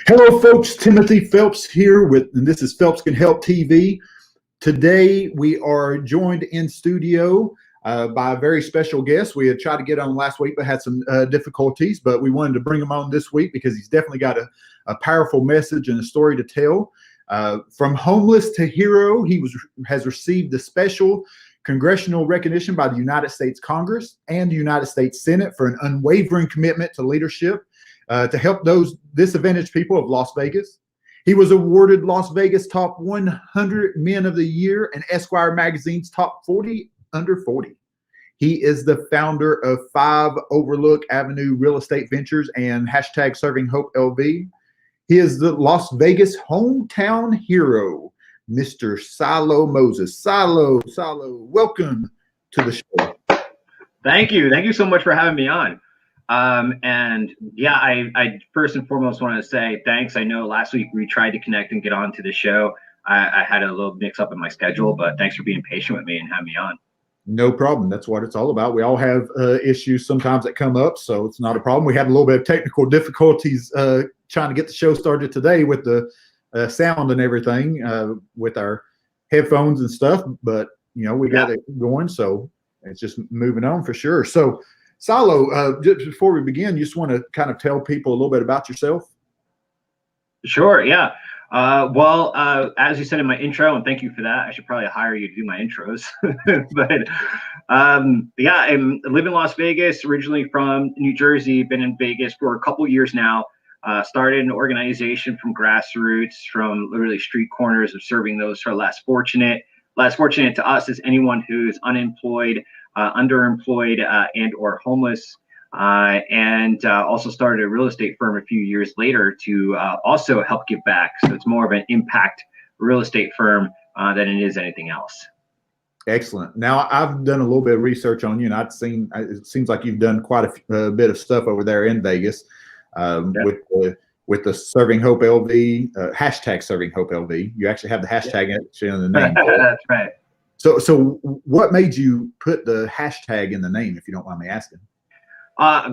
Hello, folks. Timothy Phelps here and this is Phelps Can Help TV. Today, we are joined in studio by a very special guest. We had tried to get on last week, but had some difficulties, but we wanted to bring him on this week because he's definitely got a powerful message and a story to tell. From homeless to hero, has received the special congressional recognition by the United States Congress and the United States Senate for an unwavering commitment to leadership to help those disadvantaged people of Las Vegas. He was awarded Las Vegas Top 100 Men of the Year and Esquire Magazine's Top 40 Under 40. He is the founder of 5 Overlook Avenue Real Estate Ventures and hashtag Serving Hope LV. He is the Las Vegas hometown hero, Mr. Siloh Moses. Siloh, welcome to the show. Thank you. Thank you so much for having me on. And yeah, I first and foremost want to say thanks. I know last week we tried to connect and get onto the show. I had a little mix up in my schedule, but thanks for being patient with me and having me on. No problem. That's what it's all about. We all have issues sometimes that come up, so it's not a problem. We had a little bit of technical difficulties trying to get the show started today with the sound and everything with our headphones and stuff, but you know, we got it going, so it's just moving on for sure. So Siloh, just before we begin, you just want to kind of tell people a little bit about yourself? Sure, yeah. Well, as you said in my intro, and thank you for that, I should probably hire you to do my intros. But yeah, I live in Las Vegas, originally from New Jersey, been in Vegas for a couple years now. Started an organization from grassroots, from literally street corners of serving those who are less fortunate. Less fortunate to us is anyone who's unemployed, underemployed, and or homeless, and also started a real estate firm a few years later to also help give back. So it's more of an impact real estate firm than it is anything else. Excellent. Now, I've done a little bit of research on you, and it seems like you've done quite a bit of stuff over there in Vegas with the Serving Hope LV, hashtag Serving Hope LV. You actually have the hashtag in the name. That's right. So what made you put the hashtag in the name, if you don't mind me asking?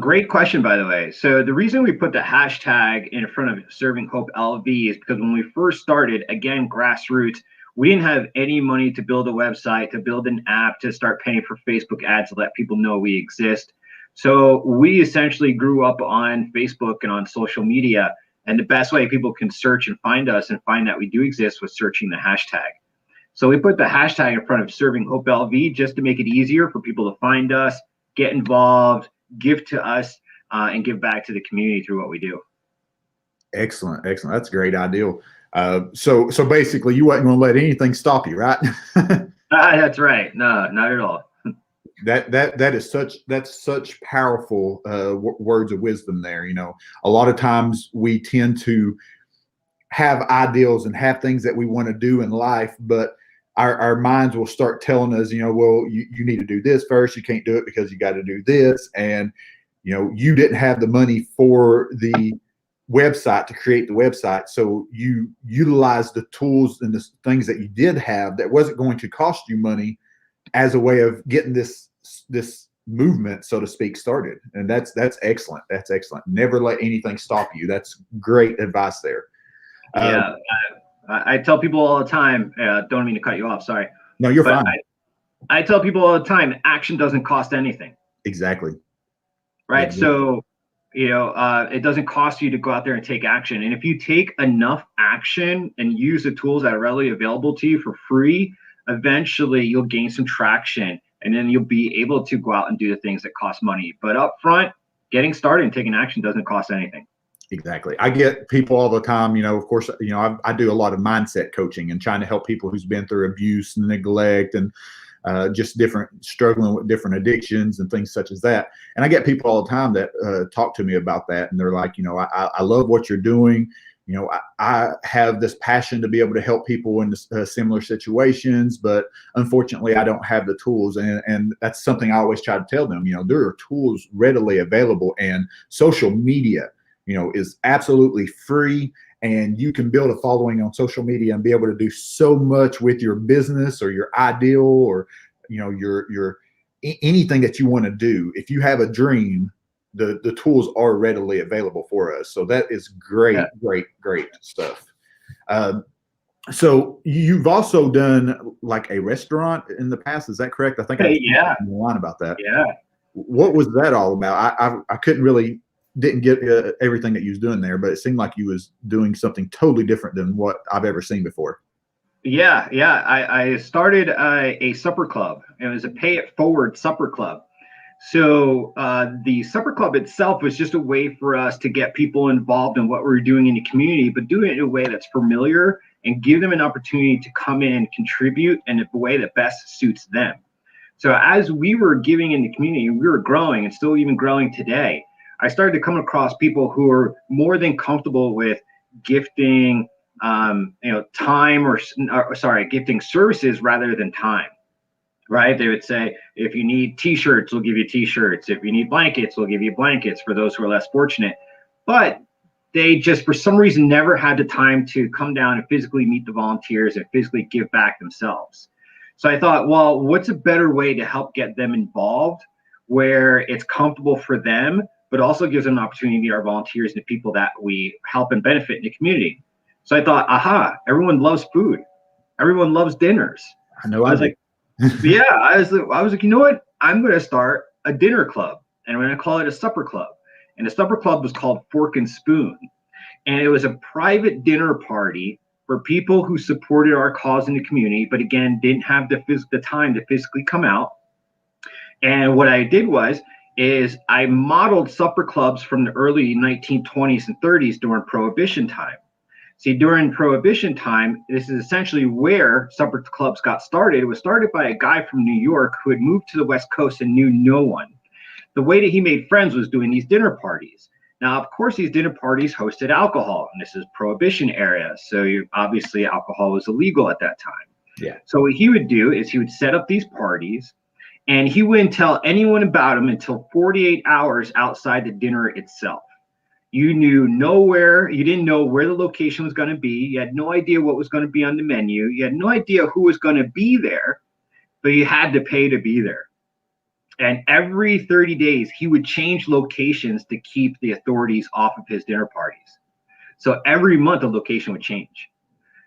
Great question, by the way. So the reason we put the hashtag in front of Serving Hope LV is because when we first started, again, grassroots, we didn't have any money to build a website, to build an app, to start paying for Facebook ads to let people know we exist. So we essentially grew up on Facebook and on social media. And the best way people can search and find us and find that we do exist was searching the hashtag. So we put the hashtag in front of Serving Hope LV just to make it easier for people to find us, get involved, give to us, and give back to the community through what we do. Excellent. That's a great idea. So basically you wasn't going to let anything stop you, right? That's right. No, not at all. That's such powerful words of wisdom there. You know, a lot of times we tend to have ideals and have things that we want to do in life, but our minds will start telling us, you know, well, you need to do this first. You can't do it because you got to do this. And, you know, you didn't have the money for the website to create the website. So you utilized the tools and the things that you did have that wasn't going to cost you money as a way of getting this movement, so to speak, started. And that's excellent. That's excellent. Never let anything stop you. That's great advice there. Yeah. I tell people all the time, don't mean to cut you off, sorry. No, you're fine. I tell people all the time, action doesn't cost anything. Exactly. Right. Yeah. So, you know, it doesn't cost you to go out there and take action. And if you take enough action and use the tools that are readily available to you for free, eventually you'll gain some traction, and then you'll be able to go out and do the things that cost money. But up front, getting started and taking action doesn't cost anything. Exactly. I get people all the time, you know, of course, you know, I do a lot of mindset coaching and trying to help people who's been through abuse and neglect and just struggling with different addictions and things such as that. And I get people all the time that talk to me about that. And they're like, you know, I love what you're doing. You know, I have this passion to be able to help people in similar situations, but unfortunately, I don't have the tools. And that's something I always try to tell them. You know, there are tools readily available, and social media, you know, is absolutely free, and you can build a following on social media and be able to do so much with your business or your ideal or, you know, your anything that you want to do. If you have a dream, the tools are readily available for us. So that is great, Yeah. great stuff. So you've also done like a restaurant in the past. Is that correct? I think I Yeah. line about that. Yeah. What was that all about? I couldn't really didn't get everything that you was doing there, but it seemed like you was doing something totally different than what I've ever seen before. Yeah. I started a supper club. It was a pay it forward supper club. So the supper club itself was just a way for us to get people involved in what we were doing in the community, but do it in a way that's familiar and give them an opportunity to come in and contribute in a way that best suits them. So as we were giving in the community, we were growing and still even growing today. I started to come across people who are more than comfortable with gifting, time or sorry, gifting services rather than time. Right? They would say, if you need t-shirts, we'll give you t-shirts. If you need blankets, we'll give you blankets for those who are less fortunate. But they just, for some reason, never had the time to come down and physically meet the volunteers and physically give back themselves. So I thought, well, what's a better way to help get them involved where it's comfortable for them, but also gives them an opportunity to meet our volunteers and the people that we help and benefit in the community. So I thought, aha, everyone loves food. Everyone loves dinners. I know. I was like, yeah, I was like, you know what? I'm going to start a dinner club, and I'm going to call it a supper club. And the supper club was called Fork and Spoon, and it was a private dinner party for people who supported our cause in the community, but again, didn't have the time to physically come out. And what I did is I modeled supper clubs from the early 1920s and 30s during Prohibition time. See, during Prohibition time, this is essentially where supper clubs got started. It was started by a guy from New York who had moved to the West Coast and knew no one. The way that he made friends was doing these dinner parties. Now, of course, these dinner parties hosted alcohol, and this is Prohibition era. So obviously alcohol was illegal at that time. Yeah. So what he would do is he would set up these parties, and he wouldn't tell anyone about them until 48 hours outside the dinner itself. You knew nowhere, you didn't know where the location was going to be. You had no idea what was going to be on the menu. You had no idea who was going to be there, but you had to pay to be there. And every 30 days, he would change locations to keep the authorities off of his dinner parties. So every month, the location would change.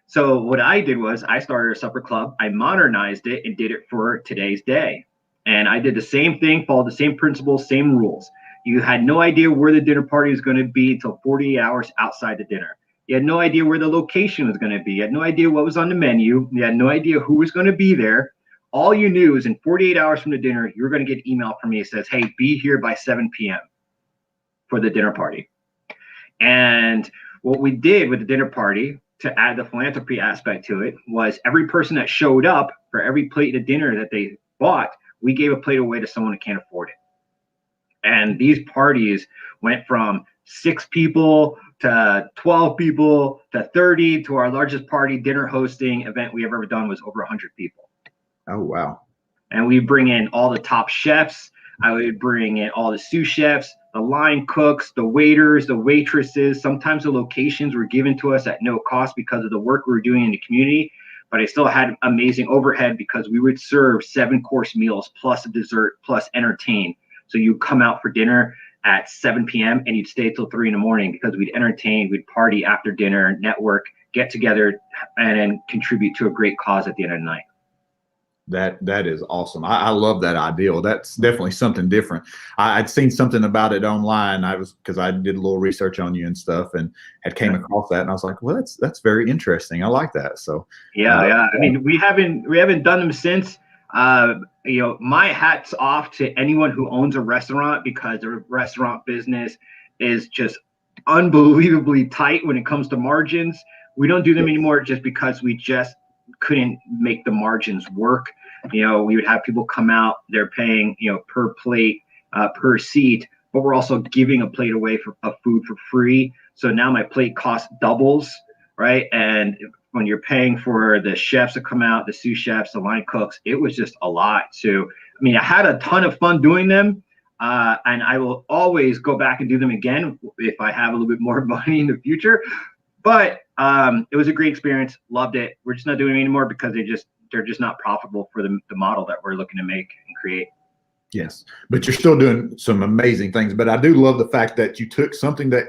So what I did was I started a supper club. I modernized it and did it for today's day. And I did the same thing, followed the same principles, same rules. You had no idea where the dinner party was going to be until 48 hours outside the dinner. You had no idea where the location was going to be. You had no idea what was on the menu. You had no idea who was going to be there. All you knew is in 48 hours from the dinner, you were going to get an email from me that says, hey, be here by 7 p.m. for the dinner party. And what we did with the dinner party to add the philanthropy aspect to it was every person that showed up for every plate of dinner that they bought, we gave a plate away to someone who can't afford it. And these parties went from 6 people to 12 people to 30 to our largest party dinner hosting event we have ever done was over 100 people. Oh, wow. And we bring in all the top chefs. I would bring in all the sous chefs, the line cooks, the waiters, the waitresses. Sometimes the locations were given to us at no cost because of the work we were doing in the community. But I still had amazing overhead because we would serve 7-course meals plus a dessert plus entertain. So you come out for dinner at 7 p.m. and you'd stay till 3 a.m. because we'd entertain, we'd party after dinner, network, get together, and then contribute to a great cause at the end of the night. That is awesome. I love that ideal. That's definitely something different. I'd seen something about it online. Because I did a little research on you and stuff, and had came across that, and I was like, well, that's very interesting. I like that. So yeah. I mean, we haven't done them since. My hat's off to anyone who owns a restaurant because the restaurant business is just unbelievably tight when it comes to margins. We don't do them anymore just because we just couldn't make the margins work. We would have people come out, they're paying, per plate, per seat, but we're also giving a plate away of food for free. So now my plate cost doubles, right? And when you're paying for the chefs to come out, the sous chefs, the line cooks, it was just a lot. So, I had a ton of fun doing them. And I will always go back and do them again if I have a little bit more money in the future. But it was a great experience. Loved it. We're just not doing it anymore because they're just not profitable for the model that we're looking to make and create. Yes, but you're still doing some amazing things. But I do love the fact that you took something that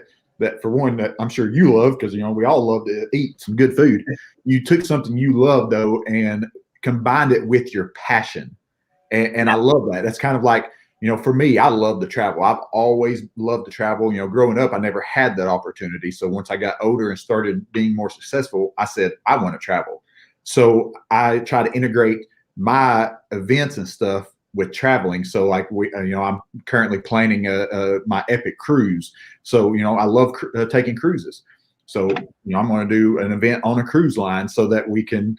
for one, that I'm sure you love, because we all love to eat some good food. You took something you love though and combined it with your passion, and I love that. That's kind of like, for me, I love to travel. I've always loved to travel. Growing up, I never had that opportunity. So once I got older and started being more successful, I said I want to travel. So I try to integrate my events and stuff with traveling. So like I'm currently planning my epic cruise. So I love taking cruises. So I'm going to do an event on a cruise line so that we can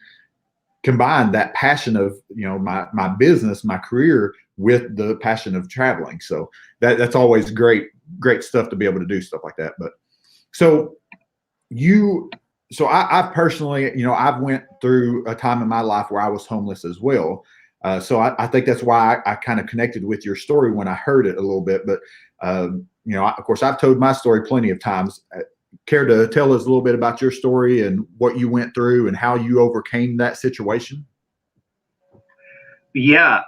combine that passion of my business, my career, with the passion of traveling. So that's always great stuff to be able to do stuff like that. But I personally, I've went through a time in my life where I was homeless as well. So I think that's why I kind of connected with your story when I heard it a little bit. But, of course, I've told my story plenty of times. Care to tell us a little bit about your story and what you went through and how you overcame that situation? Yeah.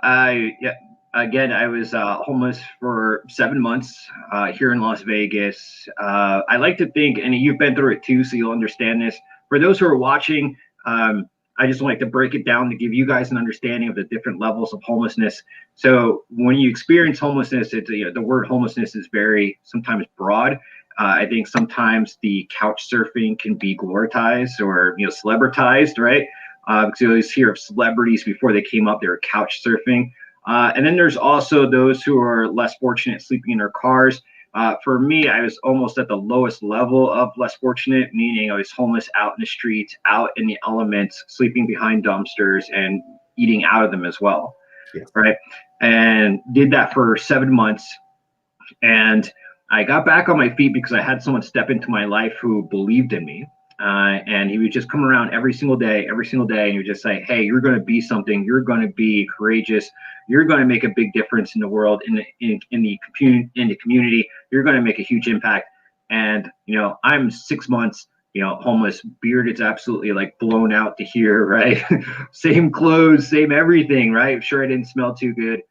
Again, I was homeless for 7 months here in Las Vegas. I like to think, and you've been through it too, so you'll understand this. For those who are watching, I just like to break it down to give you guys an understanding of the different levels of homelessness. So when you experience homelessness, the word homelessness is very sometimes broad. I think sometimes the couch surfing can be glorified or celebritized, right? Because you always hear of celebrities before they came up, they were couch surfing. And then there's also those who are less fortunate, sleeping in their cars. For me, I was almost at the lowest level of less fortunate, meaning I was homeless out in the streets, out in the elements, sleeping behind dumpsters and eating out of them as well. Yeah. Right. And did that for 7 months. And I got back on my feet because I had someone step into my life who believed in me. And he would just come around every single day, and he would just say, "Hey, you're going to be something. You're going to be courageous. You're going to make a big difference in the world, in the community. You're going to make a huge impact." And I'm 6 months, homeless, beard is absolutely like blown out to here, right? Same clothes, same everything, right? I'm sure I didn't smell too good.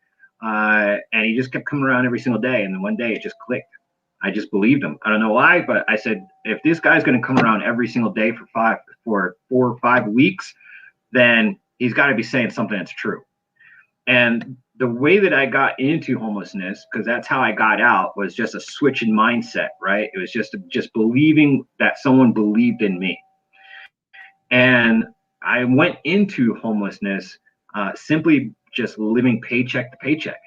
And he just kept coming around every single day, and then one day it just clicked. I just believed him. I don't know why, but I said, if this guy's going to come around every single day for 4 or 5 weeks, then he's got to be saying something that's true. And the way that I got into homelessness, because that's how I got out, was just a switch in mindset, right? It was just believing that someone believed in me. And I went into homelessness simply just living paycheck to paycheck.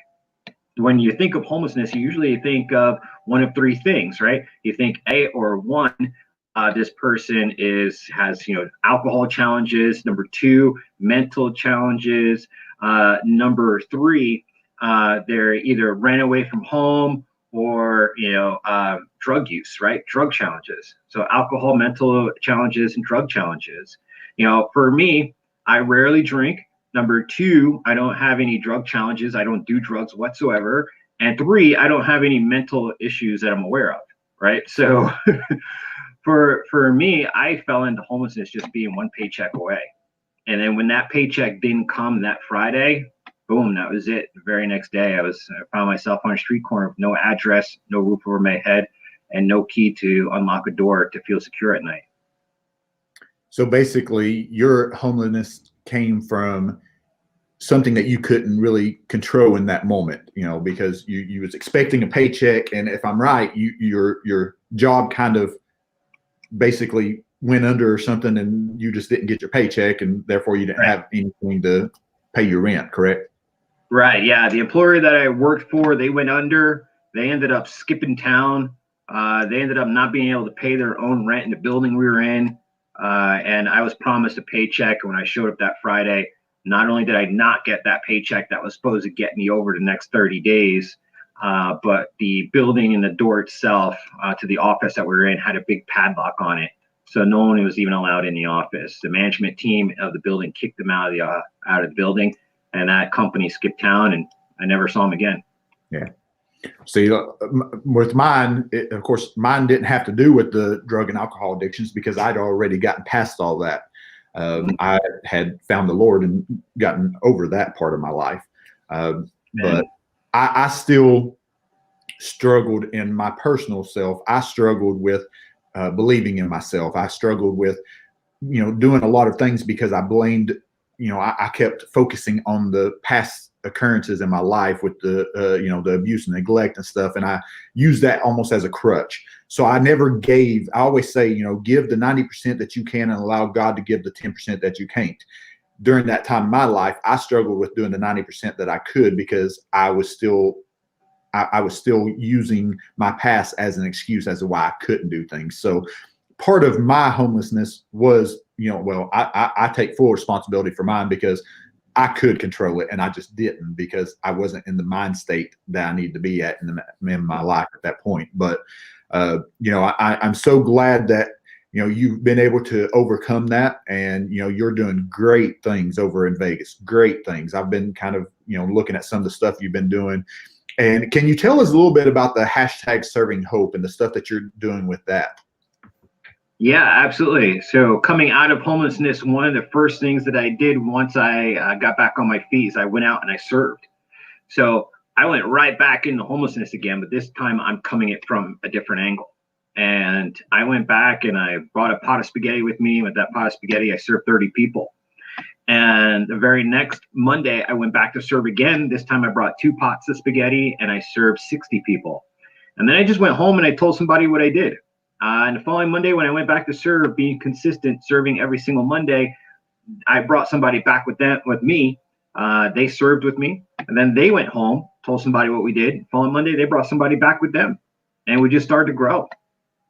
When you think of homelessness, you usually think of one of three things, right? You think one, this person has alcohol challenges. Number two, mental challenges. Number three, they're either ran away from home or drug use, right? Drug challenges. So alcohol, mental challenges, and drug challenges. For me, I rarely drink. Number two, I don't have any drug challenges. I don't do drugs whatsoever. And three, I don't have any mental issues that I'm aware of, right? So for me, I fell into homelessness just being one paycheck away. And then when that paycheck didn't come that Friday, boom, that was it. The very next day, I found myself on a street corner with no address, no roof over my head, and no key to unlock a door to feel secure at night. So basically, your homelessness came from something that you couldn't really control in that moment, because you was expecting a paycheck, and if I'm right, your job kind of basically went under or something, and you just didn't get your paycheck, and therefore you didn't have anything to pay your rent, correct? Right. Yeah. The employer that I worked for, they went under. They ended up skipping town. They ended up not being able to pay their own rent in the building we were in. And I was promised a paycheck when I showed up that Friday. Not only did I not get that paycheck that was supposed to get me over the next 30 days, but the building and the door itself to the office that we were in had a big padlock on it. So no one was even allowed in the office. The management team of the building kicked them out of the building, and that company skipped town, and I never saw them again. Yeah. See, with mine, of course, mine didn't have to do with the drug and alcohol addictions because I'd already gotten past all that. I had found the Lord and gotten over that part of my life. But I still struggled in my personal self. I struggled with believing in myself. I struggled with, doing a lot of things because I blamed, I kept focusing on the past occurrences in my life with the, the abuse and neglect and stuff. And I used that almost as a crutch. So I never gave, I always say, give the 90% that you can and allow God to give the 10% that you can't. During that time in my life, I struggled with doing the 90% that I could because I was still using my past as an excuse as to why I couldn't do things. So part of my homelessness was, I take full responsibility for mine because I could control it and I just didn't because I wasn't in the mind state that I needed to be at in my life at that point. But, I'm so glad that, you've been able to overcome that and, you're doing great things over in Vegas, great things. I've been kind of, looking at some of the stuff you've been doing. And can you tell us a little bit about the hashtag Serving Hope and the stuff that you're doing with that? Yeah, absolutely. So coming out of homelessness, one of the first things that I did once I got back on my feet is I went out and I served. So I went right back into homelessness again, but this time I'm coming it from a different angle. And I went back and I brought a pot of spaghetti with me. With that pot of spaghetti, I served 30 people. And the very next Monday, I went back to serve again. This time I brought 2 pots of spaghetti and I served 60 people. And then I just went home and I told somebody what I did. And the following Monday, when I went back to serve, being consistent, serving every single Monday, I brought somebody back with me. They served with me. And then they went home, told somebody what we did. Following Monday, they brought somebody back with them. And we just started to grow.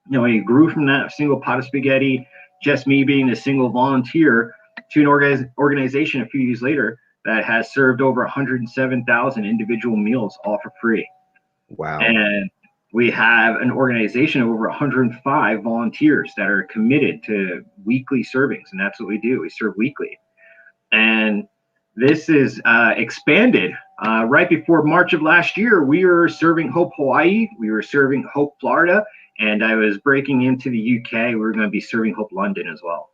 We grew from that single pot of spaghetti, just me being a single volunteer, to an organization a few years later that has served over 107,000 individual meals, all for free. Wow. And we have an organization of over 105 volunteers that are committed to weekly servings. And that's what we do. We serve weekly. And this is expanded. Right before March of last year, we were serving Hope Hawaii. We were serving Hope Florida. And I was breaking into the UK. We're going to be serving Hope London as well.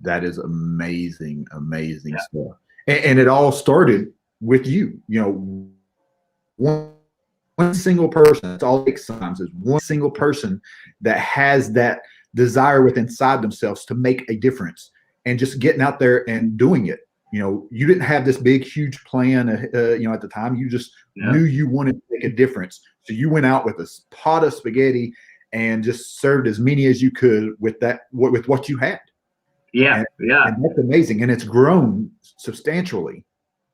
That is amazing, amazing stuff. And it all started with you. One single person. That's all it takes sometimes is one single person that has that desire within inside themselves to make a difference and just getting out there and doing it. You didn't have this big, huge plan, at the time. You just knew you wanted to make a difference. So you went out with a pot of spaghetti and just served as many as you could with what you had. Yeah. And that's amazing. And it's grown substantially.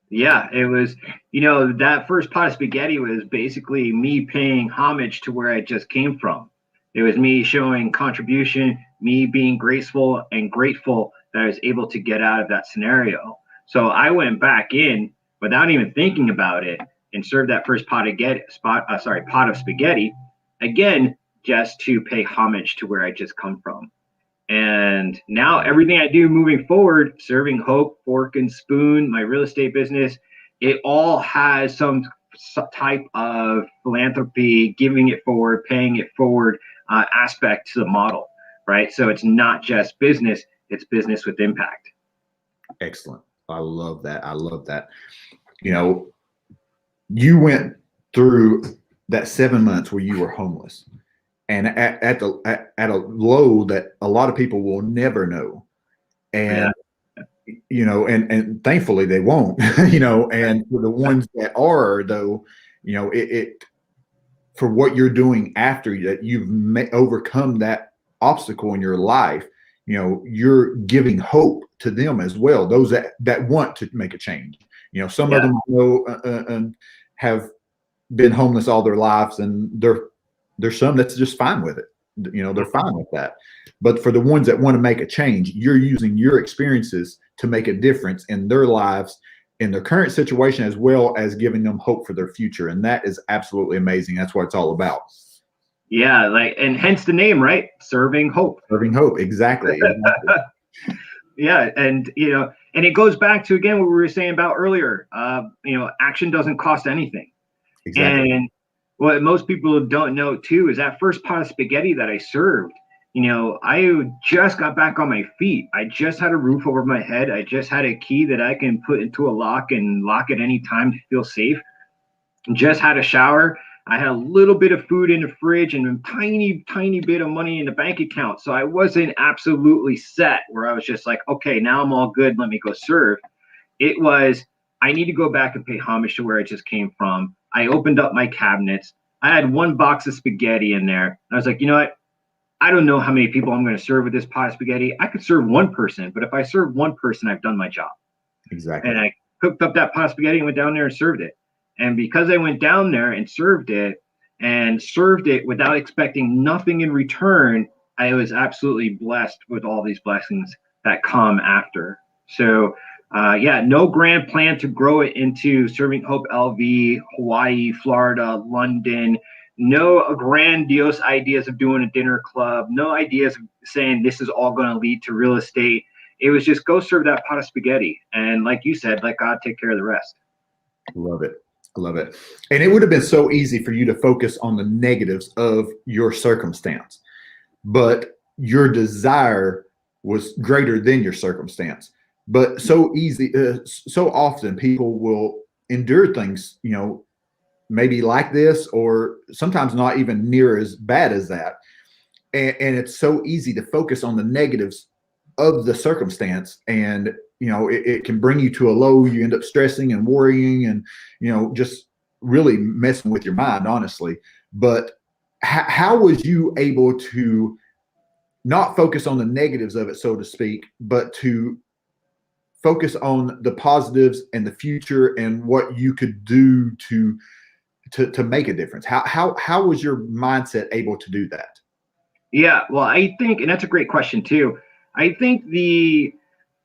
Yeah, it was, that first pot of spaghetti was basically me paying homage to where I just came from. It was me showing contribution, me being graceful and grateful that I was able to get out of that scenario. So I went back in without even thinking about it and served that first pot of spaghetti again, just to pay homage to where I just come from. And now everything I do moving forward, serving Hope, Fork and Spoon, my real estate business, it all has some type of philanthropy, giving it forward, paying it forward aspect to the model, right? So it's not just business, it's business with impact. Excellent. I love that. I love that. You went through that 7 months where you were homeless. And at a low that a lot of people will never know, and and thankfully they won't, and for the ones that are though, it for what you're doing after that, you've overcome that obstacle in your life. You're giving hope to them as well. Those that want to make a change. Some of them have been homeless all their lives, and there's some that's just fine with it. They're fine with that. But for the ones that want to make a change, you're using your experiences to make a difference in their lives, in their current situation, as well as giving them hope for their future. And that is absolutely amazing. That's what it's all about. Yeah, and hence the name, right? Serving Hope. Serving Hope, exactly. Yeah, and and it goes back to again what we were saying about earlier. Action doesn't cost anything. Exactly. And what most people don't know too is that first pot of spaghetti that I served, I just got back on my feet. I just had a roof over my head. I just had a key that I can put into a lock and lock at any time to feel safe. just had a shower. I had a little bit of food in the fridge and a tiny bit of money in the bank account. So I wasn't absolutely set where I was just like, okay, now I'm all good. Let me go serve. It was, I need to go back and pay homage to where I just came from. I opened up my cabinets. I had one box of spaghetti in there. I was like, you know what? I don't know how many people I'm going to serve with this pot of spaghetti. I could serve one person, but if I serve one person, I've done my job. Exactly. And I cooked up that pot of spaghetti and went down there and served it. And because I went down there and served it without expecting nothing in return, I was absolutely blessed with all these blessings that come after. So, yeah, no grand plan to grow it into Serving Hope LV, Hawaii, Florida, London. No grandiose ideas of doing a dinner club. No ideas of saying this is all going to lead to real estate. It was just go serve that pot of spaghetti. And like you said, let God take care of the rest. Love it. I love it. And it would have been so easy for you to focus on the negatives of your circumstance, but your desire was greater than your circumstance. But so easy, so often people will endure things, maybe like this, or sometimes not even near as bad as that. And it's so easy to focus on the negatives of the circumstance, and it can bring you to a low. You end up stressing and worrying and just really messing with your mind, honestly. But how was you able to not focus on the negatives of it, so to speak, but to focus on the positives and the future and what you could do to make a difference? How was your mindset able to do that? Yeah, well, I think, and that's a great question too. I think the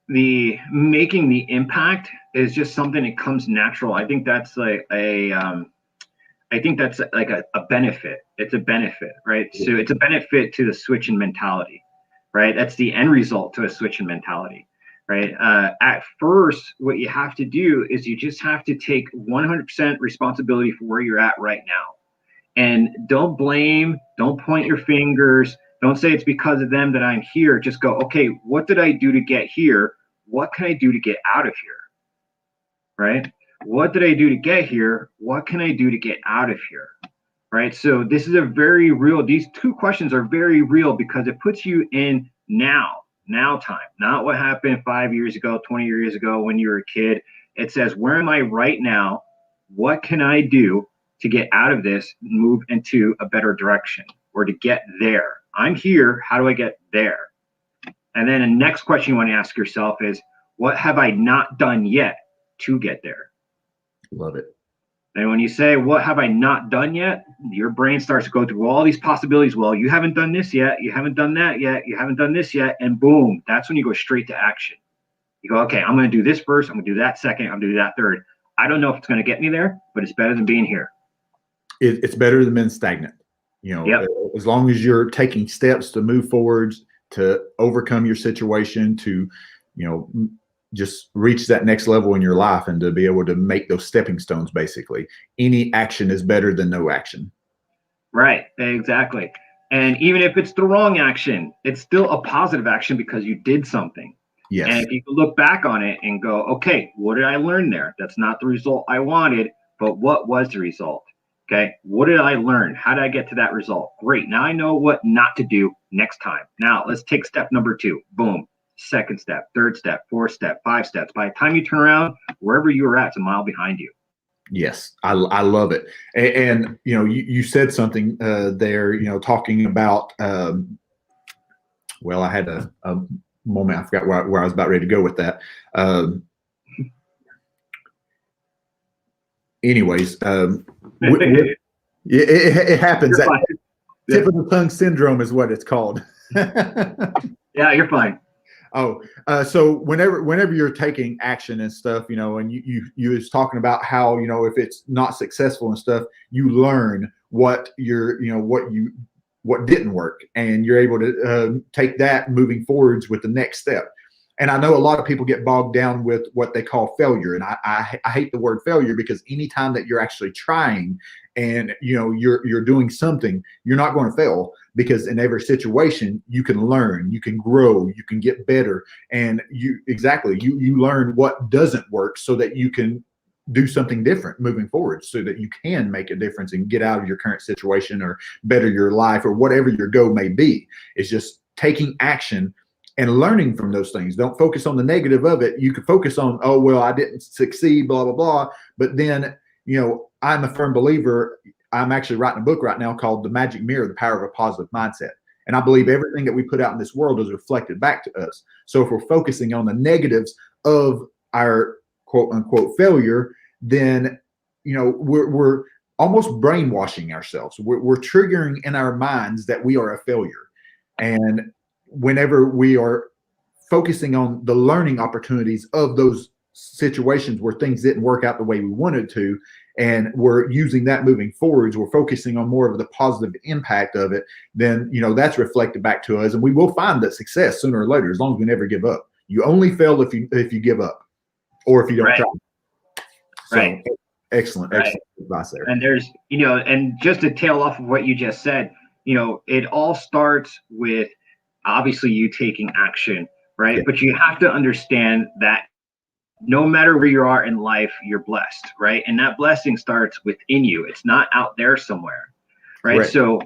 making the impact is just something that comes natural. I think that's like a benefit. It's a benefit, right? So it's a benefit to the switch in mentality, right? That's the end result to a switch in mentality, right? At first, what you have to do is you just have to take 100% responsibility for where you're at right now. And don't blame, don't point your fingers, don't say it's because of them that I'm here. Just go, okay, what did I do to get here? What can I do to get out of here? Right? What did I do to get here? What can I do to get out of here? Right? So this is a very real, these two questions are very real because it puts you in now time, not what happened 5 years ago, 20 years ago when you were a kid. It says, where am I right now? What can I do to get out of this, move into a better direction, or to get there? I'm here. How do I get there? And then the next question you want to ask yourself is, what have I not done yet to get there? Love it. And when you say, what have I not done yet? Your brain starts to go through all these possibilities. Well, you haven't done this yet. You haven't done that yet. You haven't done this yet. And boom, that's when you go straight to action. You go, okay, I'm going to do this first. I'm going to do that second. I'm going to do that third. I don't know if it's going to get me there, but it's better than being here. It's better than being stagnant. Yep. As long as you're taking steps to move forwards, to overcome your situation, to, just reach that next level in your life and to be able to make those stepping stones, basically. Any action is better than no action. Right, exactly. And even if it's the wrong action, it's still a positive action because you did something. Yes. And if you look back on it and go, okay, what did I learn there? That's not the result I wanted, but what was the result? Okay, what did I learn? How did I get to that result? Great, now I know what not to do next time. Now let's take step number 2. Boom. Second step, third step, fourth step, 5 steps. By the time you turn around, wherever you were at, it's a mile behind you. Yes, I love it. And you said something there, talking about, well, I had a moment, I forgot where I was about ready to go with that. Anyways, it happens. That tip of the tongue syndrome is what it's called. Yeah, you're fine. Oh, so whenever you're taking action and stuff, and you was talking about how, if it's not successful and stuff, you learn what what didn't work, and you're able to take that moving forwards with the next step. And I know a lot of people get bogged down with what they call failure. And I hate the word failure, because anytime that you're actually trying and you're doing something, you're not going to fail, because in every situation you can learn, you can grow, you can get better, and you learn what doesn't work so that you can do something different moving forward so that you can make a difference and get out of your current situation or better your life or whatever your goal may be. It's just taking action and learning from those things. Don't focus on the negative of it. You can focus on, oh, well, I didn't succeed, blah, blah, blah. But then, I'm a firm believer. I'm actually writing a book right now called The Magic Mirror, The Power of a Positive Mindset. And I believe everything that we put out in this world is reflected back to us. So if we're focusing on the negatives of our quote unquote failure, then, we're almost brainwashing ourselves. We're triggering in our minds that we are a failure. And whenever we are focusing on the learning opportunities of those situations where things didn't work out the way we wanted to, and we're using that moving forwards, we're focusing on more of the positive impact of it, then, that's reflected back to us. And we will find that success sooner or later, as long as we never give up. You only fail if you give up or if you don't try. So, right. Excellent advice there. And there's, and just to tail off of what you just said, it all starts with obviously you taking action, right? Yeah. But you have to understand that no matter where you are in life, you're blessed, right? And that blessing starts within you. It's not out there somewhere, right? So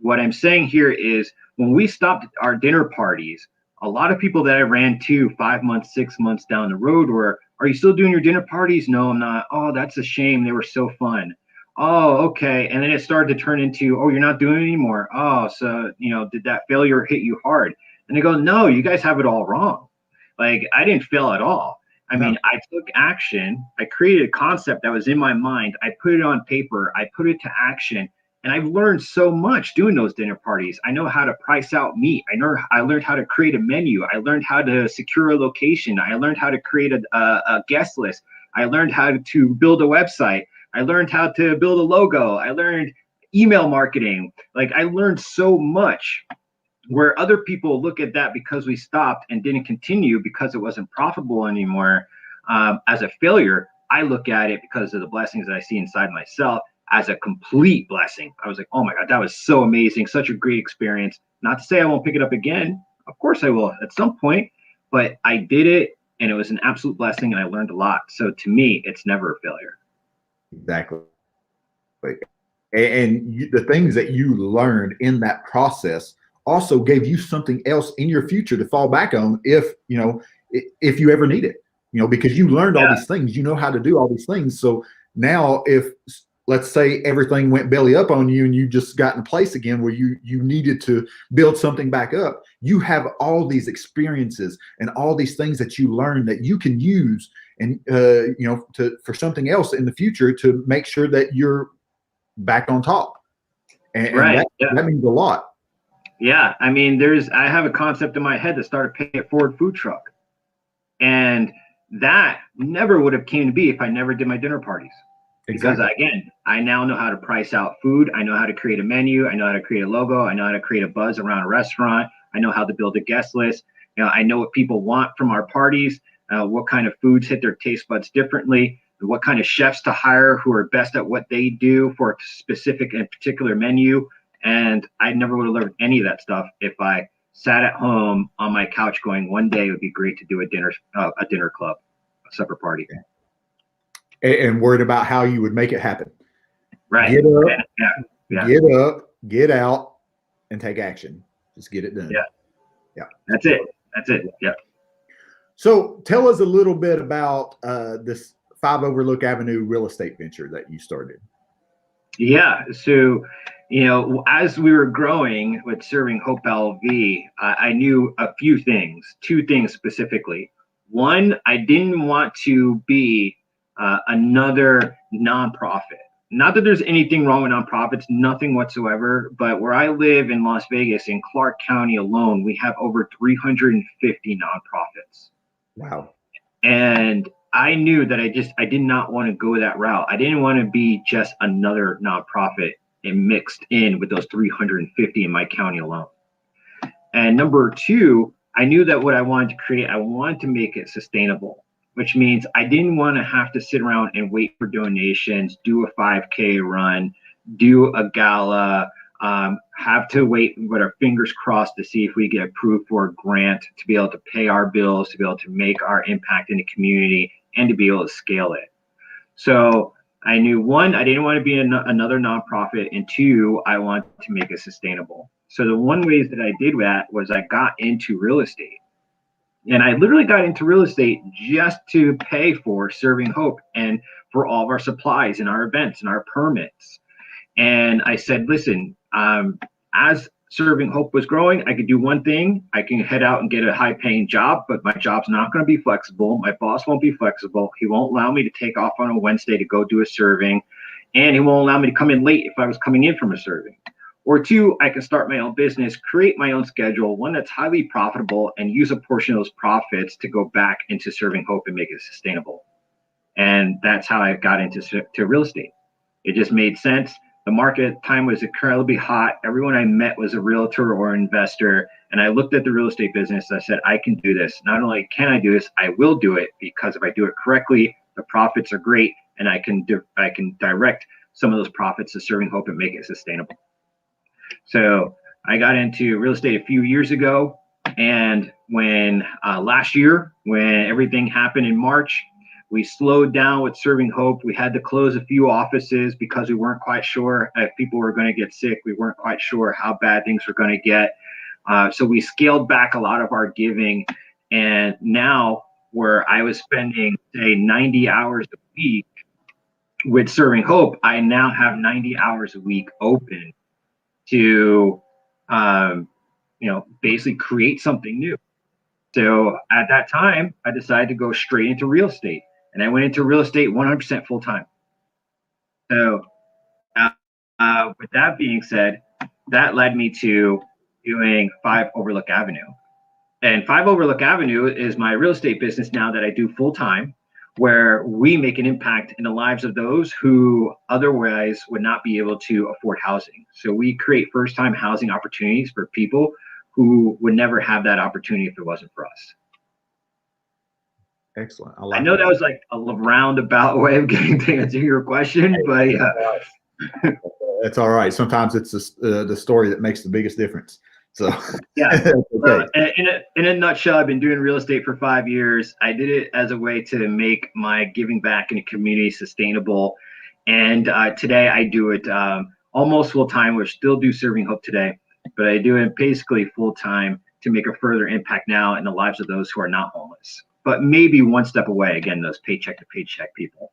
what I'm saying here is when we stopped our dinner parties, a lot of people that I ran to 5 months, 6 months down the road were, are you still doing your dinner parties? No, I'm not. Oh, that's a shame. They were so fun. Oh, okay. And then it started to turn into, oh, you're not doing it anymore. Oh, so, did that failure hit you hard? And they go, no, you guys have it all wrong. Like, I didn't fail at all. I mean, I took action. I created a concept that was in my mind. I put it on paper. I put it to action. And I've learned so much doing those dinner parties. I know how to price out meat. I learned how to create a menu. I learned how to secure a location. I learned how to create a guest list. I learned how to build a website. I learned how to build a logo. I learned email marketing. Like, I learned so much, where other people look at that because we stopped and didn't continue because it wasn't profitable anymore as a failure. I look at it because of the blessings that I see inside myself as a complete blessing. I was like, oh my God, that was so amazing. Such a great experience. Not to say I won't pick it up again. Of course I will at some point, but I did it and it was an absolute blessing and I learned a lot. So to me, it's never a failure. Exactly. And the things that you learned in that process also gave you something else in your future to fall back on if you ever need it, because you learned all these things, how to do all these things. So now if, let's say, everything went belly up on you and you just got in place again where you needed to build something back up, you have all these experiences and all these things that you learned that you can use and, for something else in the future to make sure that you're back on top. And that means a lot. Yeah. I mean, I have a concept in my head to start a pay it forward food truck. And that never would have came to be if I never did my dinner parties. Exactly. Because again, I now know how to price out food. I know how to create a menu. I know how to create a logo. I know how to create a buzz around a restaurant. I know how to build a guest list. I know what people want from our parties, what kind of foods hit their taste buds differently, what kind of chefs to hire who are best at what they do for a specific and particular menu. And I never would have learned any of that stuff if I sat at home on my couch going, one day it would be great to do a dinner club, a supper party. And worried about how you would make it happen. Right. Get up, get up, get out, and take action. Just get it done. Yeah. That's it. Yeah. So tell us a little bit about this 5 Overlook Avenue real estate venture that you started. Yeah. So, as we were growing with serving Hope LV, I knew a few things, 2 things specifically. One, I didn't want to be another nonprofit. Not that there's anything wrong with nonprofits, nothing whatsoever. But where I live in Las Vegas, in Clark County alone, we have over 350 nonprofits. Wow. And I knew that I did not want to go that route. I didn't want to be just another nonprofit and mixed in with those 350 in my county alone. And number 2, I knew that what I wanted to create, I wanted to make it sustainable, which means I didn't want to have to sit around and wait for donations, do a 5K run, do a gala, have to wait with our fingers crossed to see if we get approved for a grant to be able to pay our bills, to be able to make our impact in the community, and to be able to scale it. So I knew, one, I didn't want to be another nonprofit, and two, I wanted to make it sustainable. So the one ways that I did that was I got into real estate. And I literally got into real estate just to pay for Serving Hope and for all of our supplies and our events and our permits. And I said, listen, as Serving Hope was growing, I could do one thing. I can head out and get a high paying job, but my job's not going to be flexible. My boss won't be flexible. He won't allow me to take off on a Wednesday to go do a serving. And he won't allow me to come in late if I was coming in from a serving. Or two, I can start my own business, create my own schedule, one that's highly profitable, and use a portion of those profits to go back into Serving Hope and make it sustainable. And that's how I got into real estate. It just made sense. The market at the time was incredibly hot. Everyone I met was a realtor or investor. And I looked at the real estate business. I said, I can do this. Not only can I do this, I will do it, because if I do it correctly, the profits are great. And I can direct some of those profits to Serving Hope and make it sustainable. So I got into real estate a few years ago. And when last year, when everything happened in March, we slowed down with Serving Hope. We had to close a few offices because we weren't quite sure if people were going to get sick. We weren't quite sure how bad things were going to get. So we scaled back a lot of our giving. And now, where I was spending, say, 90 hours a week with Serving Hope, I now have 90 hours a week open to, basically create something new. So at that time, I decided to go straight into real estate. And I went into real estate 100% full time. So with that being said, that led me to doing 5 Overlook Avenue. And 5 Overlook Avenue is my real estate business now that I do full time, where we make an impact in the lives of those who otherwise would not be able to afford housing. So we create first time housing opportunities for people who would never have that opportunity if it wasn't for us. Excellent. I know that was like a roundabout way of getting to answer your question, but yeah. That's all right. Sometimes it's the story that makes the biggest difference. So yeah. Okay. In a nutshell, I've been doing real estate for 5 years. I did it as a way to make my giving back in the community sustainable. And today I do it almost full time. We still do Serving Hope today, but I do it basically full time to make a further impact now in the lives of those who are not homeless, but maybe one step away, again, those paycheck to paycheck people.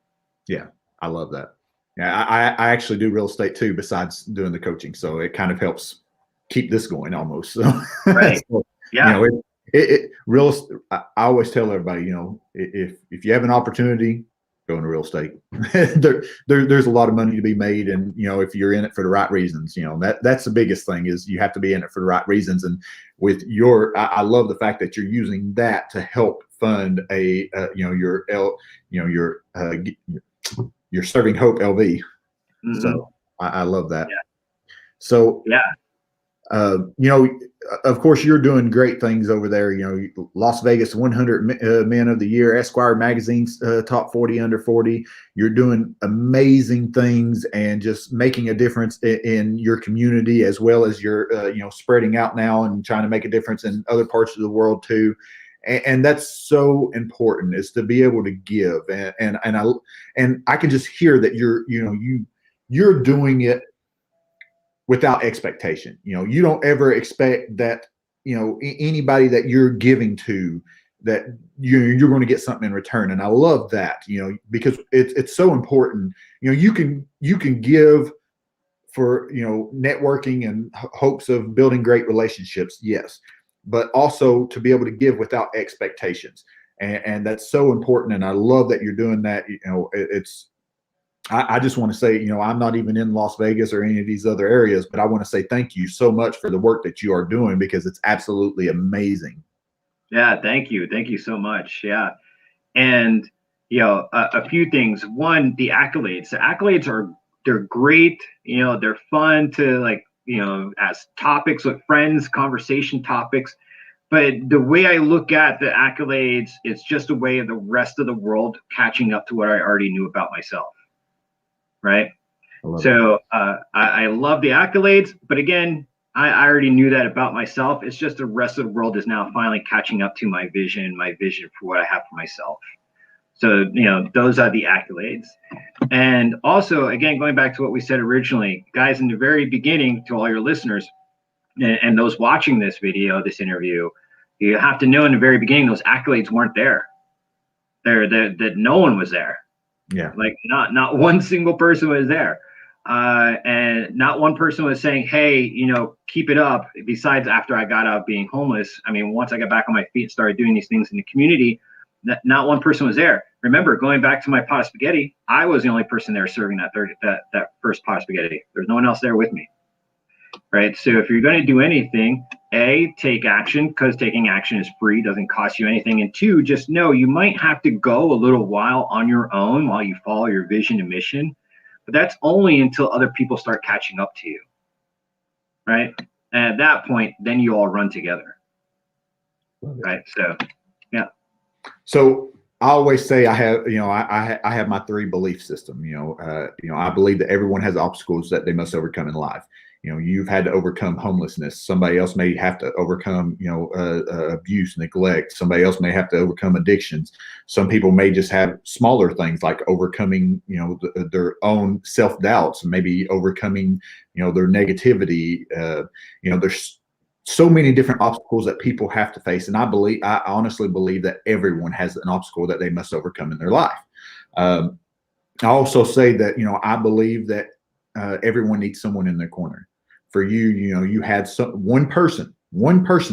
Yeah, I love that. Yeah, I actually do real estate too, besides doing the coaching. So it kind of helps keep this going almost. So, right. So, yeah. I always tell everybody, if you have an opportunity, go into real estate. There's a lot of money to be made. And, if you're in it for the right reasons, that's the biggest thing, is you have to be in it for the right reasons. And with I love the fact that you're using that to help fund your Serving Hope LV. Mm-hmm. So I love that. Yeah. So, yeah. Of course, you're doing great things over there. Las Vegas 100 Men of the Year, Esquire magazine's top 40 under 40. You're doing amazing things and just making a difference in your community, as well as you're, spreading out now and trying to make a difference in other parts of the world too. And that's so important, is to be able to give. And I can just hear that you're doing it without expectation. You don't ever expect that, anybody that you're giving to, that you're going to get something in return. And I love that, because it's so important. You can give for, networking and hopes of building great relationships. Yes. But also to be able to give without expectations. And that's so important. And I love that you're doing that. I just want to say, I'm not even in Las Vegas or any of these other areas, but I want to say thank you so much for the work that you are doing, because it's absolutely amazing. Yeah, thank you. Thank you so much. Yeah. And, a few things. One, the accolades. The accolades they're great. They're fun to as topics with friends, conversation topics. But the way I look at the accolades, it's just a way of the rest of the world catching up to what I already knew about myself. Right. So I love the accolades, but again, I already knew that about myself. It's just the rest of the world is now finally catching up to my vision for what I have for myself. So, those are the accolades. And also, again, going back to what we said originally, guys, in the very beginning, to all your listeners and those watching this video, this interview, you have to know in the very beginning, those accolades weren't there. That no one was there. Yeah. Like not one single person was there. And not one person was saying, hey, keep it up. Besides, after I got out of being homeless, I mean, once I got back on my feet and started doing these things in the community, not one person was there. Remember, going back to my pot of spaghetti, I was the only person there serving that first pot of spaghetti. There's no one else there with me. Right. So if you're going to do anything, A, take action, because taking action is free, doesn't cost you anything. And two, just know you might have to go a little while on your own while you follow your vision and mission. But that's only until other people start catching up to you. Right. And at that point, then you all run together. Right. So, yeah. So I always say I have, I have my 3 belief system. I believe that everyone has obstacles that they must overcome in life. You've had to overcome homelessness. Somebody else may have to overcome, abuse, neglect. Somebody else may have to overcome addictions. Some people may just have smaller things like overcoming, their own self-doubts, maybe overcoming, their negativity. There's so many different obstacles that people have to face. And I honestly believe that everyone has an obstacle that they must overcome in their life. I also say that, I believe that everyone needs someone in their corner. For you, you had one person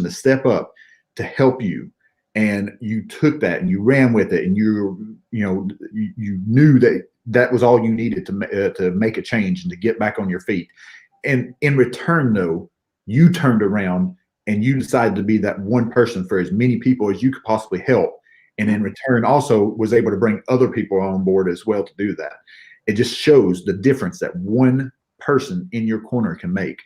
to step up to help you, and you took that and you ran with it, and you knew that was all you needed to make a change and to get back on your feet. And in return, though, you turned around and you decided to be that one person for as many people as you could possibly help, and in return also was able to bring other people on board as well to do that. It just shows the difference that one person in your corner can make.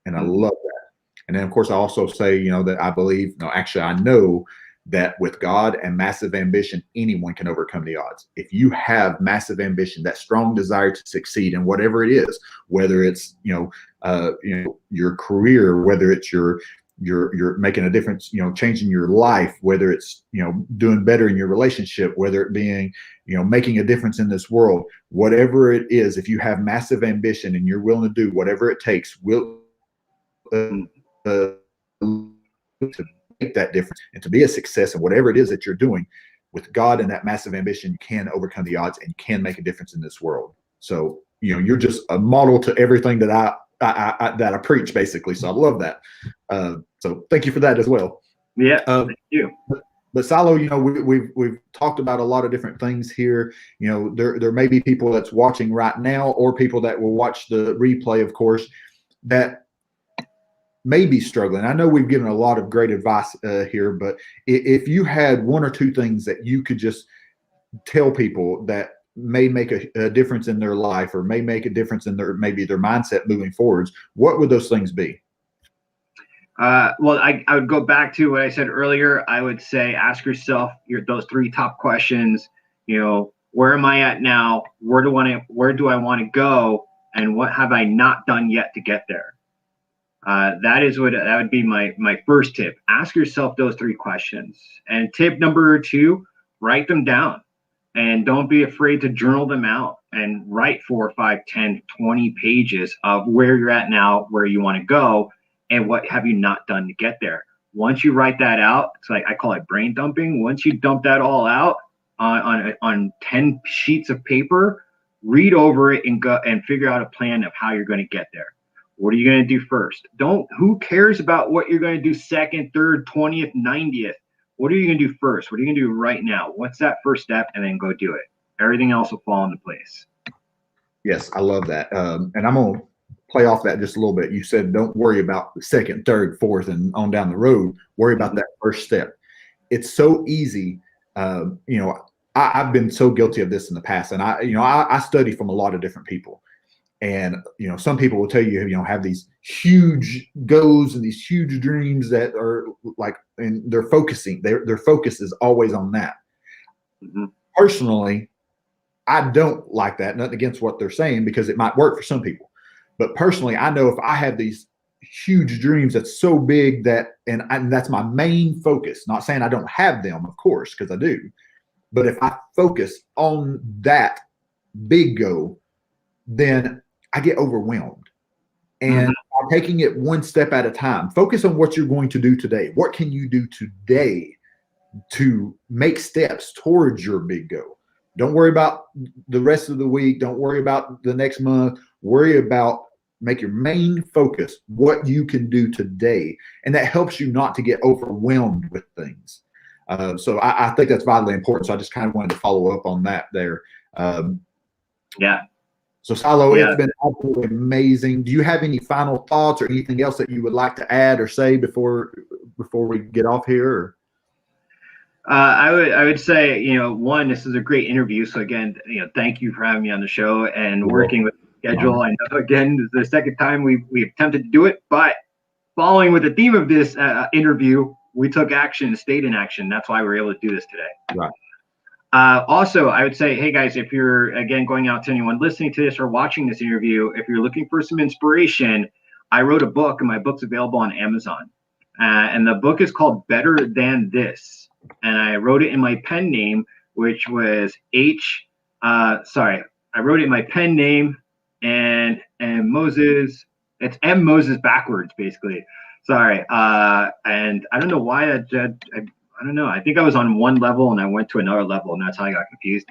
And I love that. And then, of course, I also say, that I believe, I know that with God and massive ambition, anyone can overcome the odds. If you have massive ambition, that strong desire to succeed in whatever it is, whether it's, your career, whether it's you're making a difference, changing your life, whether it's, doing better in your relationship, whether it being, making a difference in this world, whatever it is, if you have massive ambition and you're willing to do whatever it takes, to make that difference and to be a success in whatever it is that you're doing, with God and that massive ambition, you can overcome the odds and you can make a difference in this world. So, you're just a model to everything that I preach, basically. So I love that. So thank you for that as well. Yeah, thank you. But Siloh, we've talked about a lot of different things here. There may be people that's watching right now, or people that will watch the replay, of course, that may be struggling. I know we've given a lot of great advice here, but if you had 1 or 2 things that you could just tell people that may make a difference in their life, or may make a difference in maybe their mindset moving forwards, what would those things be? Well, I would go back to what I said earlier. I would say, ask yourself those 3 top questions. Where am I at now? Where do I want to go? And what have I not done yet to get there? That would be my first tip. Ask yourself those 3 questions. And tip number 2, write them down. And don't be afraid to journal them out and write 4, 5, 10, 20 pages of where you're at now, where you want to go, and what have you not done to get there. Once you write that out, it's like, I call it brain dumping. Once you dump that all out on 10 sheets of paper, read over it and go and figure out a plan of how you're going to get there. What are you going to do first? Who cares about what you're going to do second, third, 20th, 90th? What are you going to do first? What are you going to do right now? What's that first step? And then go do it. Everything else will fall into place. Yes, I love that. And I'm going to play off that just a little bit. You said, don't worry about the second, third, fourth, and on down the road. Worry about that first step. It's so easy. I've been so guilty of this in the past, and I study from a lot of different people. And, some people will tell you, have these huge goals and these huge dreams that are like, and they're focusing, their focus is always on that. Mm-hmm. Personally, I don't like that. Nothing against what they're saying, because it might work for some people. But personally, I know if I have these huge dreams that's so big that, and that's my main focus, not saying I don't have them, of course, because I do. But if I focus on that big goal, then I get overwhelmed. And by taking it one step at a time, focus on what you're going to do today. What can you do today to make steps towards your big goal? Don't worry about the rest of the week. Don't worry about the next month. Worry about, make your main focus what you can do today. And that helps you not to get overwhelmed with things. So I think that's vitally important. So I just kind of wanted to follow up on that there. Yeah. So Siloh, it's been absolutely amazing. Do you have any final thoughts or anything else that you would like to add or say before we get off here? Or? I would say, one, this is a great interview. So again, thank you for having me on the show and working with the schedule. I know, again, this is the second time we've attempted to do it, but following with the theme of this interview, we took action, stayed in action. That's why we're able to do this today. Right. Also, I would say, hey guys, if you're, again, going out to anyone listening to this or watching this interview, if you're looking for some inspiration, I wrote a book, and my book's available on Amazon. And the book is called Better Than This. And I wrote it in my pen name, which was I wrote it in my pen name and Moses. It's M Moses backwards, basically. Sorry. And I don't know why I don't know. I think I was on one level and I went to another level, and that's how I got confused.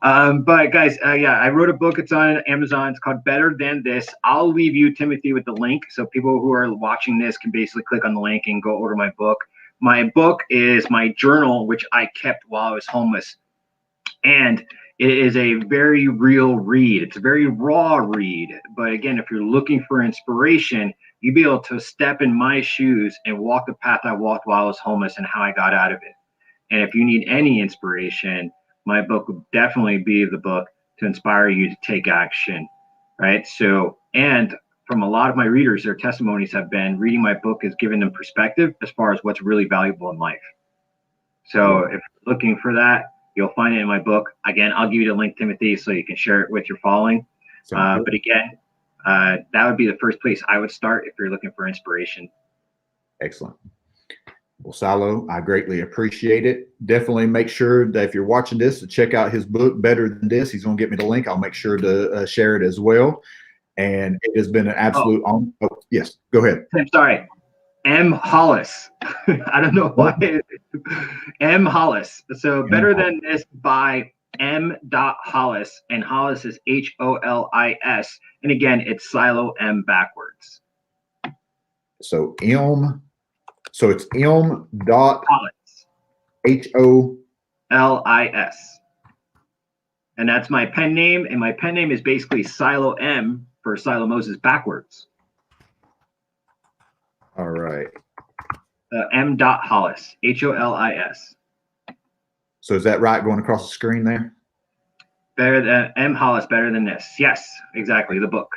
But guys, I wrote a book. It's on Amazon. It's called Better Than This. I'll leave you, Timothy, with the link, so people who are watching this can basically click on the link and go order my book. My book is my journal, which I kept while I was homeless. And it is a very real read. It's a very raw read. But again, if you're looking for inspiration, you'd be able to step in my shoes and walk the path I walked while I was homeless and how I got out of it. And if you need any inspiration, my book would definitely be the book to inspire you to take action, right? So, and from a lot of my readers, their testimonies have been reading my book has given them perspective as far as what's really valuable in life. So if you're looking for that, you'll find it in my book. Again, I'll give you the link, Timothy, so you can share it with your following. But again, that would be the first place I would start if you're looking for inspiration. Excellent. Well, Siloh, I greatly appreciate it. Definitely make sure that if you're watching this, to check out his book, Better Than This. He's going to get me the link. I'll make sure to share it as well. And it has been an absolute honor. Oh, yes, go ahead. I'm sorry. M. Hollis. I don't know why. M. Hollis. So Better Than This by M. Hollis, and Hollis is Hollis. And again, it's Siloh M backwards. So it's M. Hollis. Hollis. And that's my pen name. And my pen name is basically Siloh M for Siloh Moses backwards. All right. M. Hollis. Hollis. So is that right going across the screen there? Better than M. Hollis, Better Than This. Yes, exactly. The book.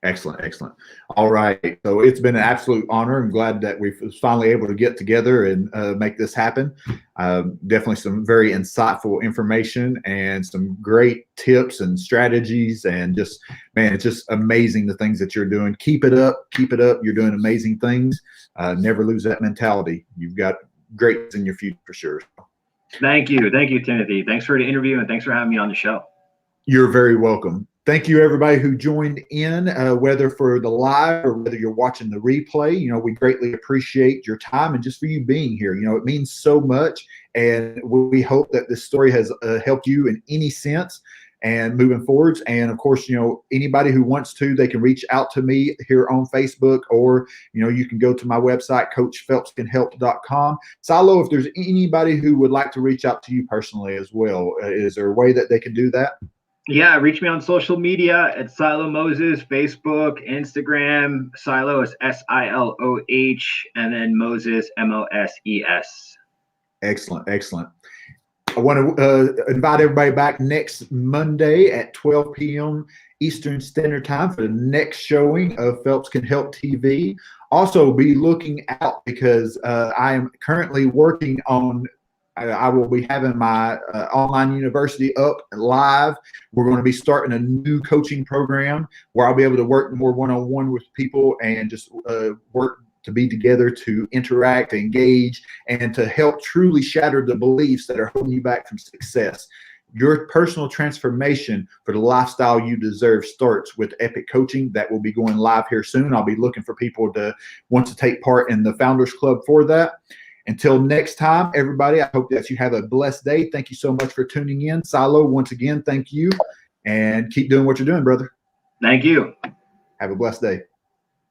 Excellent. Excellent. All right. So it's been an absolute honor. I'm glad that we've finally able to get together and make this happen. Definitely some very insightful information and some great tips and strategies, and just, man, it's just amazing the things that you're doing. Keep it up. Keep it up. You're doing amazing things. Never lose that mentality. You've got great in your future for sure. Thank you. Thank you, Timothy. Thanks for the interview, and thanks for having me on the show. You're very welcome. Thank you, everybody who joined in, whether for the live or whether you're watching the replay. We greatly appreciate your time and just for you being here. It means so much, and we hope that this story has helped you in any sense and moving forwards. And of course, anybody who wants to, they can reach out to me here on Facebook, or, you can go to my website, CoachPhelpsCanHelp.com. Siloh, if there's anybody who would like to reach out to you personally as well, is there a way that they can do that? Yeah, reach me on social media at Siloh Moses, Facebook, Instagram. Siloh is Siloh, and then Moses, Moses. Excellent, excellent. I want to invite everybody back next Monday at 12 p.m. Eastern Standard Time for the next showing of Phelps Can Help TV. Also, be looking out because I am currently working on I will be having my online university up live. We're going to be starting a new coaching program where I'll be able to work more one-on-one with people and just work to be together, to interact, engage, and to help truly shatter the beliefs that are holding you back from success. Your personal transformation for the lifestyle you deserve starts with Epic Coaching. That will be going live here soon. I'll be looking for people to want to take part in the Founders Club for that. Until next time, everybody, I hope that you have a blessed day. Thank you so much for tuning in. Siloh, once again, thank you. And keep doing what you're doing, brother. Thank you. Have a blessed day.